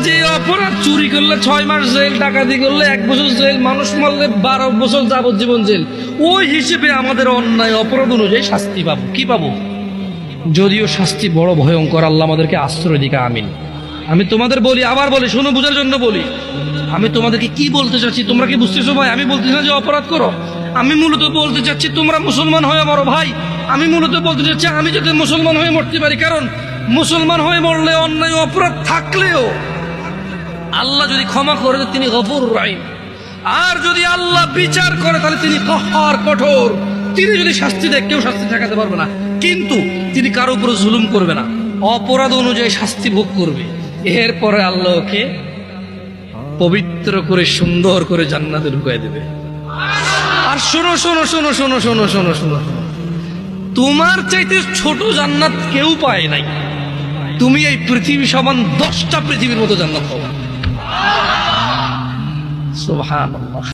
যে অপরাধ, চুরি করলে 6 মাস জেল, ডাকাতি করলে 1 বছর জেল, মানুষ মারলে 12 বছর যাবজ্জীবন জেল, ওই হিসেবে আমাদের অন্যায় অপরাধ অনুযায়ী শাস্তি পাবো। কি পাবো? যদিও শাস্তি বড় ভয়ঙ্কর, আল্লাহ আমাদেরকে আশ্রয় দিকে। আমিন। আমি তোমাদের বলি, আবার বলি, শুনো, বোঝার জন্য বলি। আমি তোমাদেরকে কি বলতে চাচ্ছি তোমরা কি বুঝতেছো ভাই? আমি বলতেছি না যে অপরাধ করো, আমি মূলত বলতে চাচ্ছি তোমরা মুসলমান হয়ে মরো ভাই। আমি মূলত বলতে চাচ্ছি আমি যাতে মুসলমান হয়ে মরতে পারি, কারণ মুসলমান হয়ে মরলে অন্যায় অপরাধ থাকলেও আল্লাহ যদি ক্ষমা করে তিনি গফুরুর রহিম, আর যদি আল্লাহ বিচার করে তাহলে তিনি কহ্হার, কঠোর। তিনি যদি শাস্তি দেয় কেউ শাস্তি ঠেকাতে পারবে না, কিন্তু তিনি কারো উপর জুলুম করবে না, অপরাধ অনুযায়ী শাস্তি ভোগ করবে। এরপরে আল্লাহ ওকে পবিত্র করে সুন্দর করে জান্নাতে ঢুকাই দেবে। আর শোনো শোনো শোনো শোনো শোনো শোনো শোনো, তোমার চাইতে ছোট জান্নাত কেউ পায় নাই। তুমি এই পৃথিবী সমান 10টা পৃথিবীর মতো জান্নাত পাবা। সুবহানাল্লাহ।